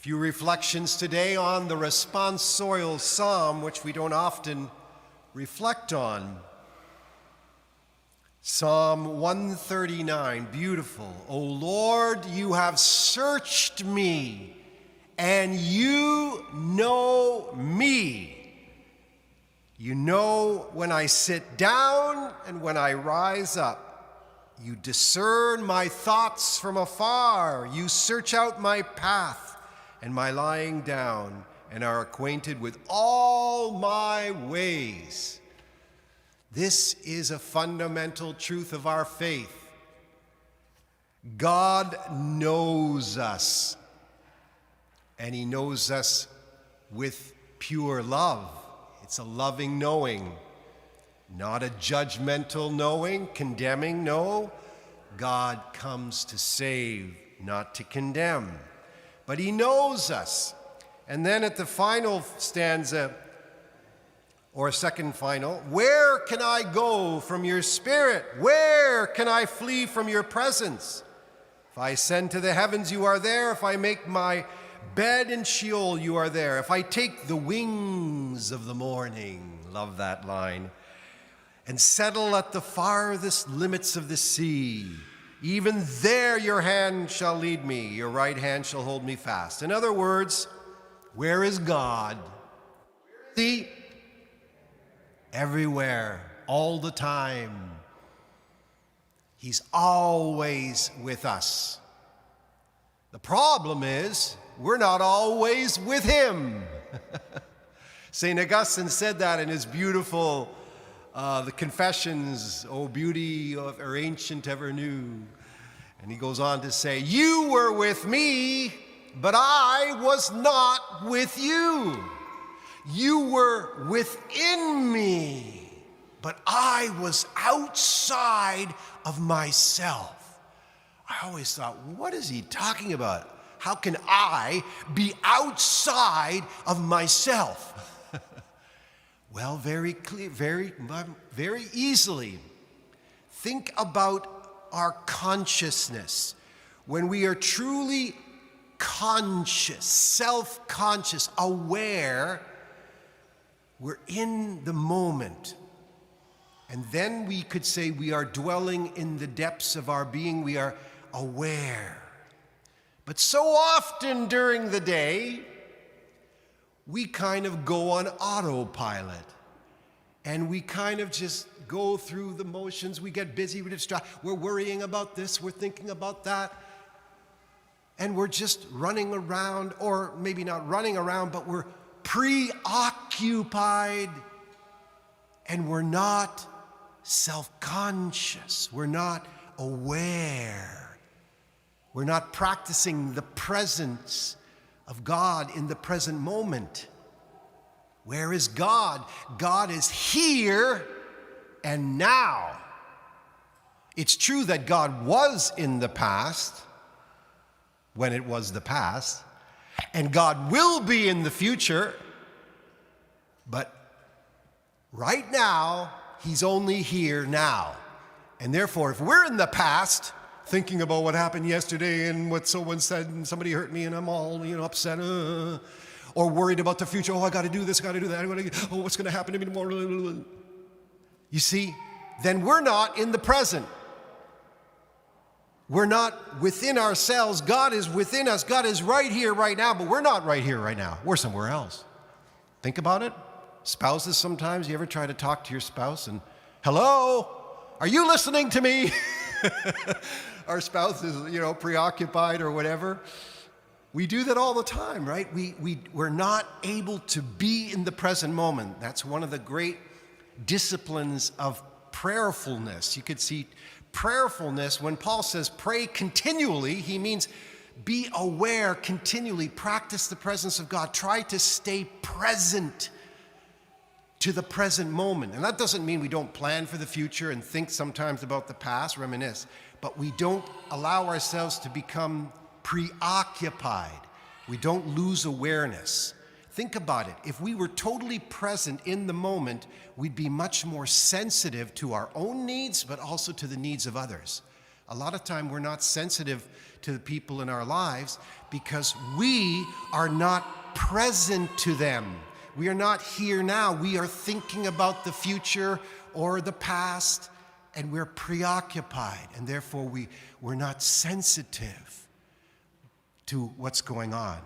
Few reflections today on the responsorial psalm, which we don't often reflect on. Psalm 139, beautiful. O Lord, you have searched me, and you know me. You know when I sit down and when I rise up. You discern my thoughts from afar. You search out my path and my lying down, and are acquainted with all my ways. This is a fundamental truth of our faith. God knows us, and he knows us with pure love. It's a loving knowing, not a judgmental knowing, condemning. No, God comes to save, not to condemn. But he knows us. And then at the final stanza, or second final, where can I go from your spirit? Where can I flee from your presence? If I ascend to the heavens, you are there. If I make my bed in Sheol, you are there. If I take the wings of the morning, love that line, and settle at the farthest limits of the sea, even there your hand shall lead me, your right hand shall hold me fast. In other words, where is God? See, everywhere, all the time. He's always with us. The problem is, we're not always with him. St. Augustine said that in his beautiful the Confessions, O beauty of or ancient ever new. And he goes on to say, you were with me, but I was not with you. You were within me, but I was outside of myself. I always thought, what is he talking about? How can I be outside of myself? Well, very clear, very easily. Think about our consciousness. When we are truly conscious, self-conscious, aware, we're in the moment. And then we could say we are dwelling in the depths of our being. We are aware. But so often during the day, we kind of go on autopilot, and we kind of just go through the motions. We get busy, we're worrying about this, we're thinking about that, and we're just running around, or maybe not running around, but we're preoccupied, and we're not self-conscious. We're not aware. We're not practicing the presence of God in the present moment. Where is God? God is here and now. It's true that God was in the past, when it was the past, and God will be in the future, but right now, he's only here now. And therefore, if we're in the past, thinking about what happened yesterday and what someone said and somebody hurt me and I'm all, upset, or worried about the future. Oh, I got to do this, I got to do that. Oh, what's going to happen to me tomorrow? You see, then we're not in the present. We're not within ourselves. God is within us. God is right here, right now, but we're not right here, right now. We're somewhere else. Think about it. Spouses sometimes, you ever try to talk to your spouse and, hello, are you listening to me? Our spouse is, preoccupied or whatever. We do that all the time, right? We're not able to be in the present moment. That's one of the great disciplines of prayerfulness. You could see prayerfulness, when Paul says pray continually, he means be aware continually, practice the presence of God, try to stay present to the present moment. And that doesn't mean we don't plan for the future and think sometimes about the past, reminisce, but we don't allow ourselves to become preoccupied. We don't lose awareness. Think about it. If we were totally present in the moment, we'd be much more sensitive to our own needs, but also to the needs of others. A lot of time we're not sensitive to the people in our lives because we are not present to them. We are not here now. We are thinking about the future or the past, and we're preoccupied, and therefore we're not sensitive to what's going on.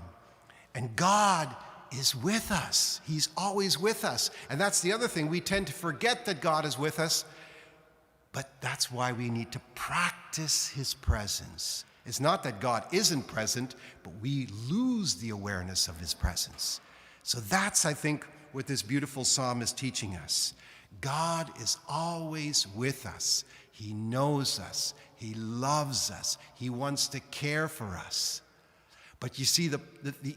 And God is with us. He's always with us. And that's the other thing. We tend to forget that God is with us, but that's why we need to practice his presence. It's not that God isn't present, but we lose the awareness of his presence. So that's, I think, what this beautiful psalm is teaching us. God is always with us. He knows us. He loves us. He wants to care for us. But you see, the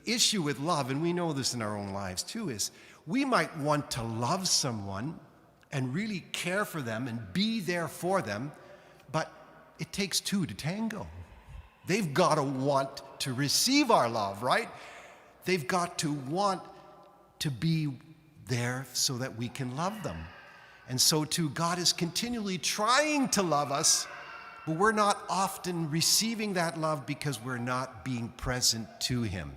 issue with love, and we know this in our own lives too, is we might want to love someone and really care for them and be there for them, but it takes two to tango. They've got to want to receive our love, right? They've got to want to be there so that we can love them. And so too, God is continually trying to love us, but we're not often receiving that love because we're not being present to him.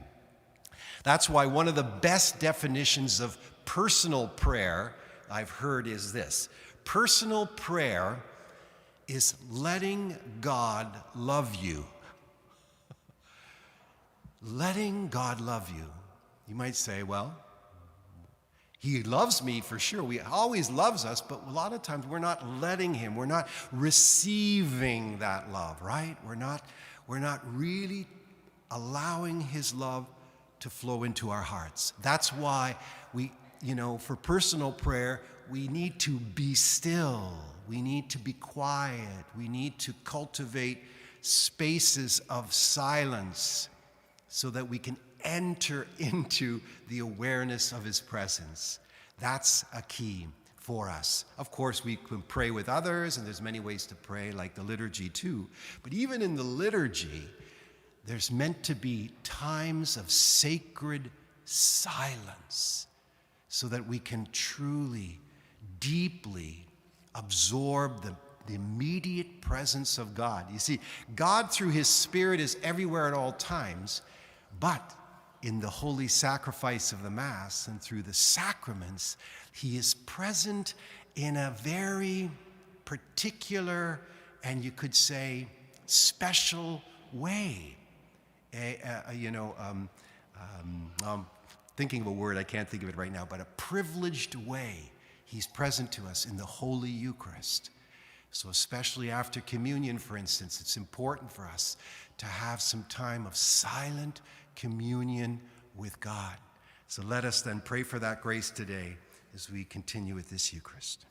That's why one of the best definitions of personal prayer I've heard is this. Personal prayer is letting God love you. Letting God love you. You might say, well, he loves me for sure. He always loves us, but a lot of times we're not letting him. We're not receiving that love, right? We're not really allowing his love to flow into our hearts. That's why for personal prayer, we need to be still. We need to be quiet. We need to cultivate spaces of silence so that we can enter into the awareness of his presence. That's a key for us. Of course, we can pray with others, and there's many ways to pray, like the liturgy too. But even in the liturgy, there's meant to be times of sacred silence so that we can truly, deeply absorb the immediate presence of God. You see, God through his Spirit is everywhere at all times, but in the holy sacrifice of the Mass and through the sacraments, he is present in a very particular and you could say special way. I'm thinking of a word, I can't think of it right now, but a privileged way. He's present to us in the Holy Eucharist. So especially after communion, for instance, it's important for us to have some time of silent communion with God. So let us then pray for that grace today as we continue with this Eucharist.